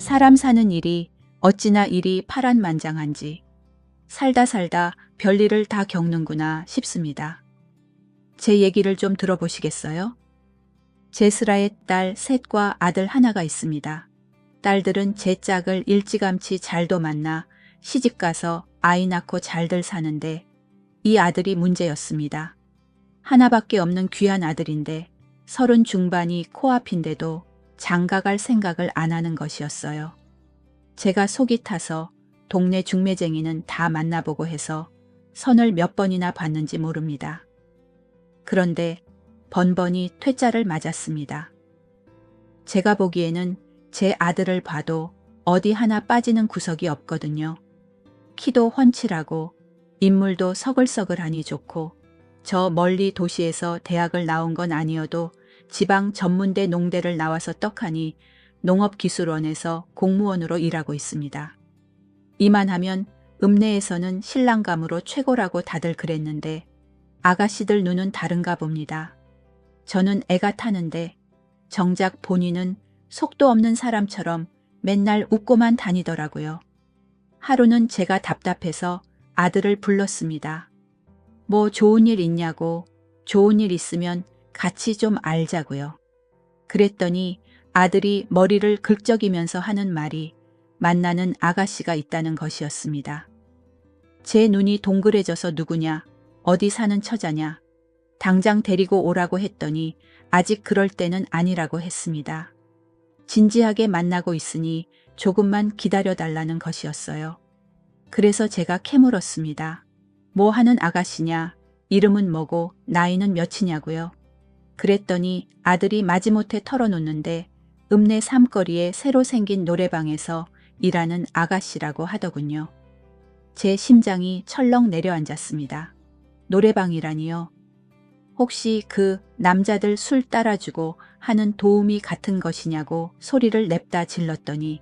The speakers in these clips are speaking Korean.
사람 사는 일이 어찌나 일이 파란만장한지 살다 살다 별일을 다 겪는구나 싶습니다. 제 얘기를 좀 들어보시겠어요? 제 슬아의 딸 셋과 아들 하나가 있습니다. 딸들은 제 짝을 일찌감치 잘도 만나 시집가서 아이 낳고 잘들 사는데 이 아들이 문제였습니다. 하나밖에 없는 귀한 아들인데 30 중반이 코앞인데도 장가갈 생각을 안 하는 것이었어요. 제가 속이 타서 동네 중매쟁이는 다 만나보고 해서 선을 몇 번이나 봤는지 모릅니다. 그런데 번번이 퇴짜를 맞았습니다. 제가 보기에는 제 아들을 봐도 어디 하나 빠지는 구석이 없거든요. 키도 훤칠하고 인물도 서글서글하니 좋고 저 멀리 도시에서 대학을 나온 건 아니어도 지방 전문대 농대를 나와서 떡하니 농업기술원에서 공무원으로 일하고 있습니다. 이만하면 읍내에서는 신랑감으로 최고라고 다들 그랬는데 아가씨들 눈은 다른가 봅니다. 저는 애가 타는데 정작 본인은 속도 없는 사람처럼 맨날 웃고만 다니더라고요. 하루는 제가 답답해서 아들을 불렀습니다. 뭐 좋은 일 있냐고, 좋은 일 있으면 같이 좀 알자고요. 그랬더니 아들이 머리를 긁적이면서 하는 말이 만나는 아가씨가 있다는 것이었습니다. 제 눈이 동그래져서 누구냐, 어디 사는 처자냐, 당장 데리고 오라고 했더니 아직 그럴 때는 아니라고 했습니다. 진지하게 만나고 있으니 조금만 기다려달라는 것이었어요. 그래서 제가 캐물었습니다. 뭐 하는 아가씨냐, 이름은 뭐고 나이는 몇이냐고요. 그랬더니 아들이 마지못해 털어놓는데 읍내 삼거리에 새로 생긴 노래방에서 일하는 아가씨라고 하더군요. 제 심장이 철렁 내려앉았습니다. 노래방이라니요. 혹시 그 남자들 술 따라주고 하는 도우미 같은 것이냐고 소리를 냅다 질렀더니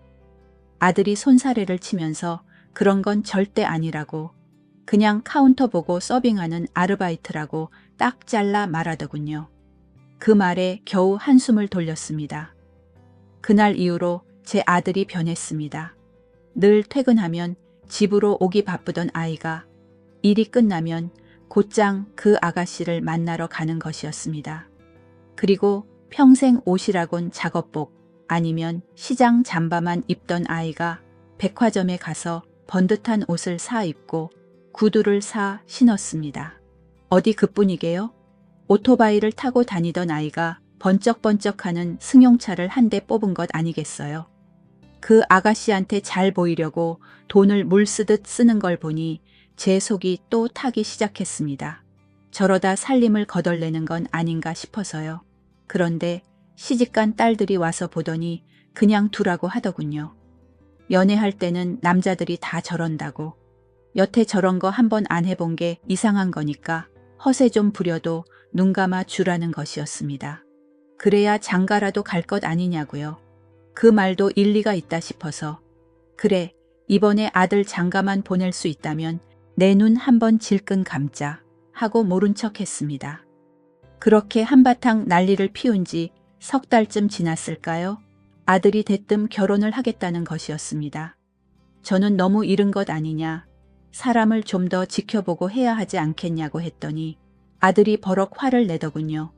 아들이 손사래를 치면서 그런 건 절대 아니라고 그냥 카운터 보고 서빙하는 아르바이트라고 딱 잘라 말하더군요. 그 말에 겨우 한숨을 돌렸습니다. 그날 이후로 제 아들이 변했습니다. 늘 퇴근하면 집으로 오기 바쁘던 아이가 일이 끝나면 곧장 그 아가씨를 만나러 가는 것이었습니다. 그리고 평생 옷이라곤 작업복 아니면 시장 잠바만 입던 아이가 백화점에 가서 번듯한 옷을 사 입고 구두를 사 신었습니다. 어디 그뿐이게요? 오토바이를 타고 다니던 아이가 번쩍번쩍하는 승용차를 한 대 뽑은 것 아니겠어요? 그 아가씨한테 잘 보이려고 돈을 물 쓰듯 쓰는 걸 보니 제 속이 또 타기 시작했습니다. 저러다 살림을 거덜내는 건 아닌가 싶어서요. 그런데 시집간 딸들이 와서 보더니 그냥 두라고 하더군요. 연애할 때는 남자들이 다 저런다고. 여태 저런 거 한 번 안 해본 게 이상한 거니까 허세 좀 부려도 눈 감아 주라는 것이었습니다. 그래야 장가라도 갈 것 아니냐고요. 그 말도 일리가 있다 싶어서 그래 이번에 아들 장가만 보낼 수 있다면 내 눈 한번 질끈 감자 하고 모른 척 했습니다. 그렇게 한바탕 난리를 피운 지 석 달쯤 지났을까요? 아들이 대뜸 결혼을 하겠다는 것이었습니다. 저는 너무 이른 것 아니냐, 사람을 좀 더 지켜보고 해야 하지 않겠냐고 했더니 아들이 버럭 화를 내더군요.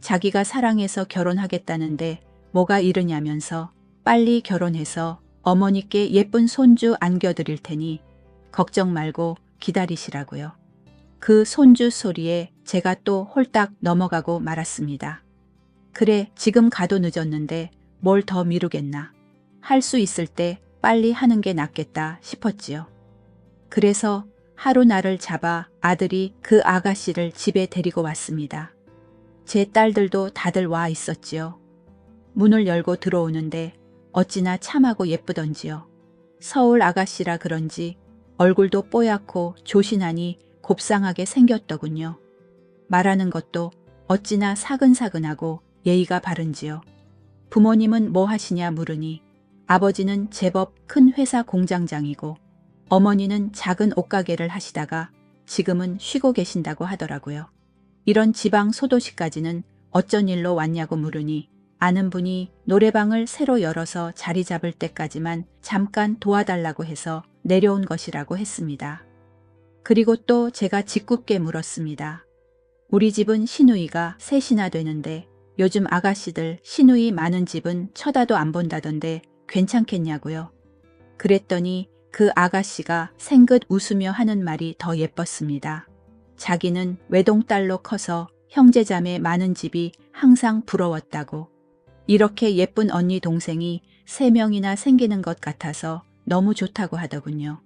자기가 사랑해서 결혼하겠다는데 뭐가 이르냐면서 빨리 결혼해서 어머니께 예쁜 손주 안겨드릴 테니 걱정 말고 기다리시라고요. 그 손주 소리에 제가 또 홀딱 넘어가고 말았습니다. 그래 지금 가도 늦었는데 뭘 더 미루겠나. 할 수 있을 때 빨리 하는 게 낫겠다 싶었지요. 그래서 하루 날을 잡아 아들이 그 아가씨를 집에 데리고 왔습니다. 제 딸들도 다들 와 있었지요. 문을 열고 들어오는데 어찌나 참하고 예쁘던지요. 서울 아가씨라 그런지 얼굴도 뽀얗고 조신하니 곱상하게 생겼더군요. 말하는 것도 어찌나 사근사근하고 예의가 바른지요. 부모님은 뭐 하시냐 물으니 아버지는 제법 큰 회사 공장장이고 어머니는 작은 옷가게를 하시다가 지금은 쉬고 계신다고 하더라고요. 이런 지방 소도시까지는 어쩐 일로 왔냐고 물으니 아는 분이 노래방을 새로 열어서 자리 잡을 때까지만 잠깐 도와달라고 해서 내려온 것이라고 했습니다. 그리고 또 제가 짓궂게 물었습니다. 우리 집은 시누이가 셋이나 되는데 요즘 아가씨들 시누이 많은 집은 쳐다도 안 본다던데 괜찮겠냐고요. 그랬더니 그 아가씨가 생긋 웃으며 하는 말이 더 예뻤습니다. 자기는 외동딸로 커서 형제자매 많은 집이 항상 부러웠다고. 이렇게 예쁜 언니 동생이 3명이나 생기는 것 같아서 너무 좋다고 하더군요.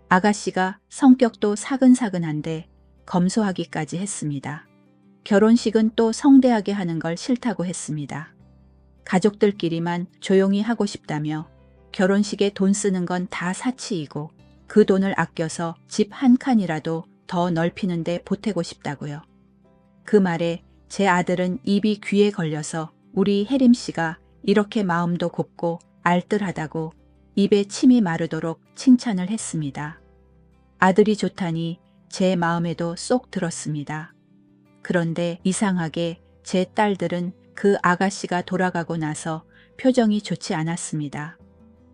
아가씨가 성격도 사근사근한데 검소하기까지 했습니다. 결혼식은 또 성대하게 하는 걸 싫다고 했습니다. 가족들끼리만 조용히 하고 싶다며 결혼식에 돈 쓰는 건 다 사치이고 그 돈을 아껴서 집 한 칸이라도 더 넓히는데 보태고 싶다고요. 그 말에 제 아들은 입이 귀에 걸려서 우리 혜림 씨가 이렇게 마음도 곱고 알뜰하다고 입에 침이 마르도록 칭찬을 했습니다. 아들이 좋다니 제 마음에도 쏙 들었습니다. 그런데 이상하게 제 딸들은 그 아가씨가 돌아가고 나서 표정이 좋지 않았습니다.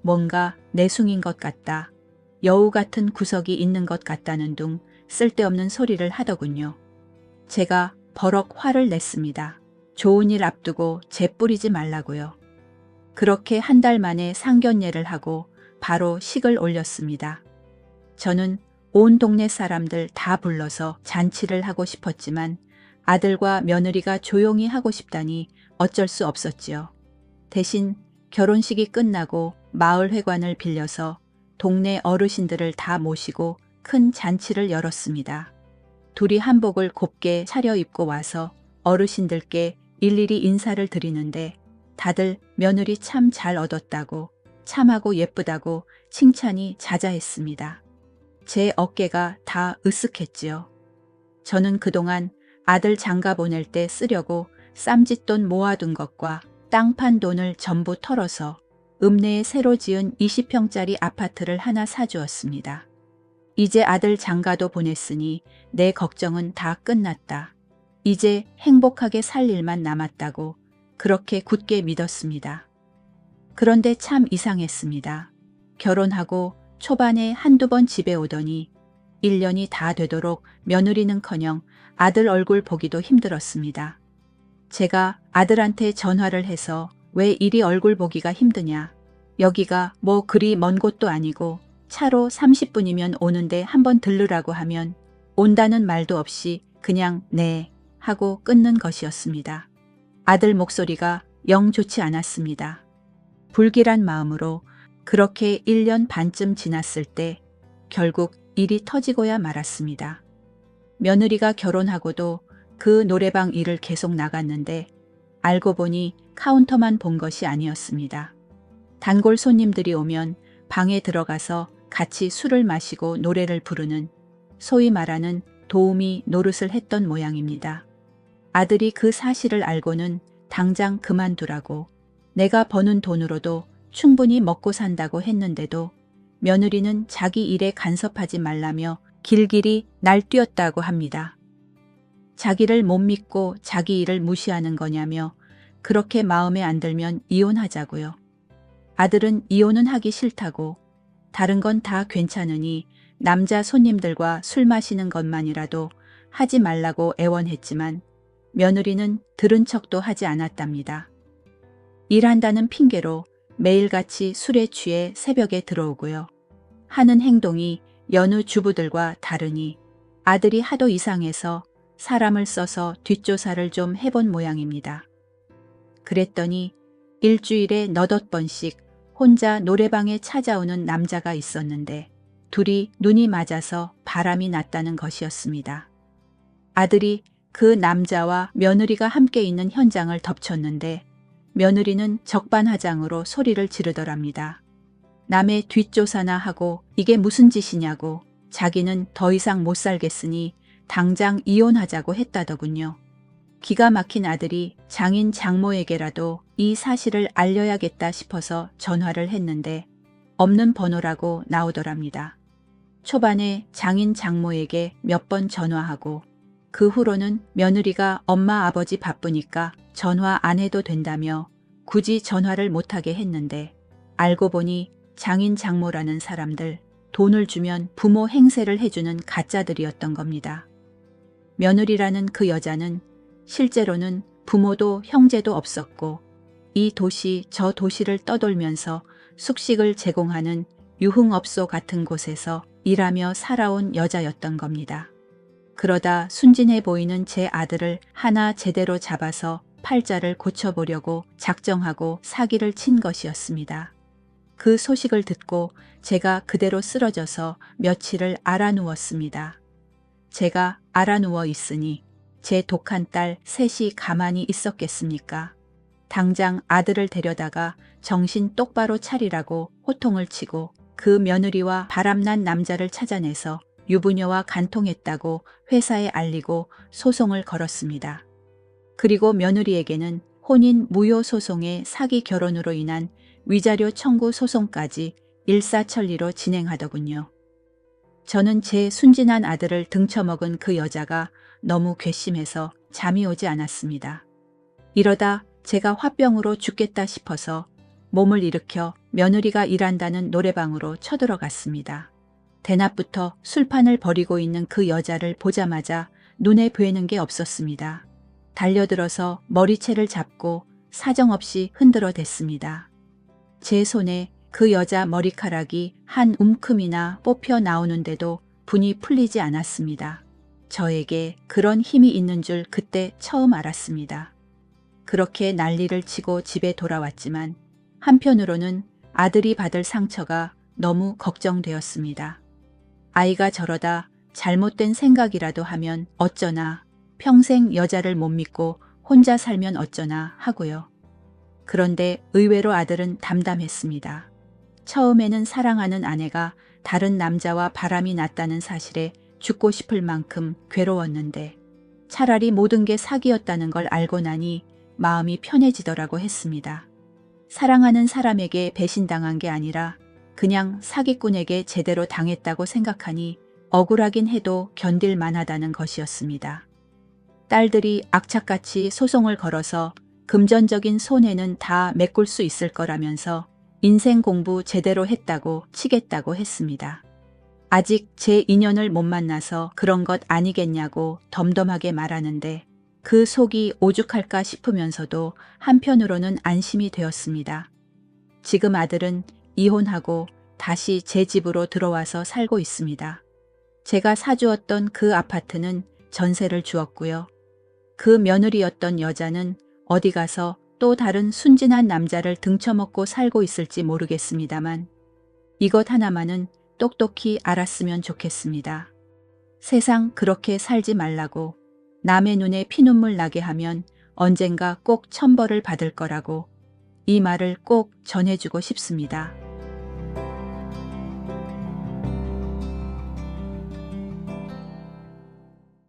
뭔가 내숭인 것 같다. 여우 같은 구석이 있는 것 같다는 둥 쓸데없는 소리를 하더군요. 제가 버럭 화를 냈습니다. 좋은 일 앞두고 재뿌리지 말라고요. 그렇게 한 달 만에 상견례를 하고 바로 식을 올렸습니다. 저는 온 동네 사람들 다 불러서 잔치를 하고 싶었지만 아들과 며느리가 조용히 하고 싶다니 어쩔 수 없었지요. 대신 결혼식이 끝나고 마을회관을 빌려서 동네 어르신들을 다 모시고 큰 잔치를 열었습니다. 둘이 한복을 곱게 차려입고 와서 어르신들께 일일이 인사를 드리는데 다들 며느리 참 잘 얻었다고 참하고 예쁘다고 칭찬이 자자했습니다. 제 어깨가 다 으쓱했지요. 저는 그동안 아들 장가 보낼 때 쓰려고 쌈짓돈 모아둔 것과 땅 판 돈을 전부 털어서 읍내에 새로 지은 20평짜리 아파트를 하나 사주었습니다. 이제 아들 장가도 보냈으니 내 걱정은 다 끝났다. 이제 행복하게 살 일만 남았다고 그렇게 굳게 믿었습니다. 그런데 참 이상했습니다. 결혼하고 초반에 한두 번 집에 오더니 1년이 다 되도록 며느리는커녕 아들 얼굴 보기도 힘들었습니다. 제가 아들한테 전화를 해서 왜 이리 얼굴 보기가 힘드냐. 여기가 뭐 그리 먼 곳도 아니고 차로 30분이면 오는데 한번 들르라고 하면 온다는 말도 없이 그냥 네 하고 끊는 것이었습니다. 아들 목소리가 영 좋지 않았습니다. 불길한 마음으로 그렇게 1년 반쯤 지났을 때 결국 일이 터지고야 말았습니다. 며느리가 결혼하고도 그 노래방 일을 계속 나갔는데 알고 보니 카운터만 본 것이 아니었습니다. 단골 손님들이 오면 방에 들어가서 같이 술을 마시고 노래를 부르는 소위 말하는 도우미 노릇을 했던 모양입니다. 아들이 그 사실을 알고는 당장 그만두라고 내가 버는 돈으로도 충분히 먹고 산다고 했는데도 며느리는 자기 일에 간섭하지 말라며 길길이 날뛰었다고 합니다. 자기를 못 믿고 자기 일을 무시하는 거냐며 그렇게 마음에 안 들면 이혼하자고요. 아들은 이혼은 하기 싫다고 다른 건 다 괜찮으니 남자 손님들과 술 마시는 것만이라도 하지 말라고 애원했지만 며느리는 들은 척도 하지 않았답니다. 일한다는 핑계로 매일같이 술에 취해 새벽에 들어오고요. 하는 행동이 여느 주부들과 다르니 아들이 하도 이상해서 사람을 써서 뒷조사를 좀 해본 모양입니다. 그랬더니 일주일에 너댓 번씩 혼자 노래방에 찾아오는 남자가 있었는데 둘이 눈이 맞아서 바람이 났다는 것이었습니다. 아들이 그 남자와 며느리가 함께 있는 현장을 덮쳤는데 며느리는 적반하장으로 소리를 지르더랍니다. 남의 뒷조사나 하고 이게 무슨 짓이냐고 자기는 더 이상 못 살겠으니 당장 이혼하자고 했다더군요. 기가 막힌 아들이 장인 장모에게라도 이 사실을 알려야겠다 싶어서 전화를 했는데 없는 번호라고 나오더랍니다. 초반에 장인 장모에게 몇 번 전화하고 그 후로는 며느리가 엄마 아버지 바쁘니까 전화 안 해도 된다며 굳이 전화를 못하게 했는데 알고 보니 장인 장모라는 사람들, 돈을 주면 부모 행세를 해주는 가짜들이었던 겁니다. 며느리라는 그 여자는 실제로는 부모도 형제도 없었고 이 도시 저 도시를 떠돌면서 숙식을 제공하는 유흥업소 같은 곳에서 일하며 살아온 여자였던 겁니다. 그러다 순진해 보이는 제 아들을 하나 제대로 잡아서 팔자를 고쳐보려고 작정하고 사기를 친 것이었습니다. 그 소식을 듣고 제가 그대로 쓰러져서 며칠을 알아누웠습니다. 제가 알아누워 있으니 제 독한 딸 셋이 가만히 있었겠습니까? 당장 아들을 데려다가 정신 똑바로 차리라고 호통을 치고 그 며느리와 바람난 남자를 찾아내서 유부녀와 간통했다고 회사에 알리고 소송을 걸었습니다. 그리고 며느리에게는 혼인 무효 소송의 사기 결혼으로 인한 위자료 청구 소송까지 일사천리로 진행하더군요. 저는 제 순진한 아들을 등쳐먹은 그 여자가 너무 괘씸해서 잠이 오지 않았습니다. 이러다 제가 화병으로 죽겠다 싶어서 몸을 일으켜 며느리가 일한다는 노래방으로 쳐들어갔습니다. 대낮부터 술판을 벌이고 있는 그 여자를 보자마자 눈에 뵈는 게 없었습니다. 달려들어서 머리채를 잡고 사정없이 흔들어 댔습니다. 제 손에 그 여자 머리카락이 한 움큼이나 뽑혀 나오는데도 분이 풀리지 않았습니다. 저에게 그런 힘이 있는 줄 그때 처음 알았습니다. 그렇게 난리를 치고 집에 돌아왔지만 한편으로는 아들이 받을 상처가 너무 걱정되었습니다. 아이가 저러다 잘못된 생각이라도 하면 어쩌나, 평생 여자를 못 믿고 혼자 살면 어쩌나 하고요. 그런데 의외로 아들은 담담했습니다. 처음에는 사랑하는 아내가 다른 남자와 바람이 났다는 사실에 죽고 싶을 만큼 괴로웠는데 차라리 모든 게 사기였다는 걸 알고 나니 마음이 편해지더라고 했습니다. 사랑하는 사람에게 배신당한 게 아니라 그냥 사기꾼에게 제대로 당했다고 생각하니 억울하긴 해도 견딜 만하다는 것이었습니다. 딸들이 악착같이 소송을 걸어서 금전적인 손해는 다 메꿀 수 있을 거라면서 인생 공부 제대로 했다고 치겠다고 했습니다. 아직 제 인연을 못 만나서 그런 것 아니겠냐고 덤덤하게 말하는데 그 속이 오죽할까 싶으면서도 한편으로는 안심이 되었습니다. 지금 아들은 이혼하고 다시 제 집으로 들어와서 살고 있습니다. 제가 사주었던 그 아파트는 전세를 주었고요. 그 며느리였던 여자는 어디 가서 또 다른 순진한 남자를 등쳐먹고 살고 있을지 모르겠습니다만 이것 하나만은 똑똑히 알았으면 좋겠습니다. 세상 그렇게 살지 말라고 남의 눈에 피눈물 나게 하면 언젠가 꼭 천벌을 받을 거라고 이 말을 꼭 전해주고 싶습니다.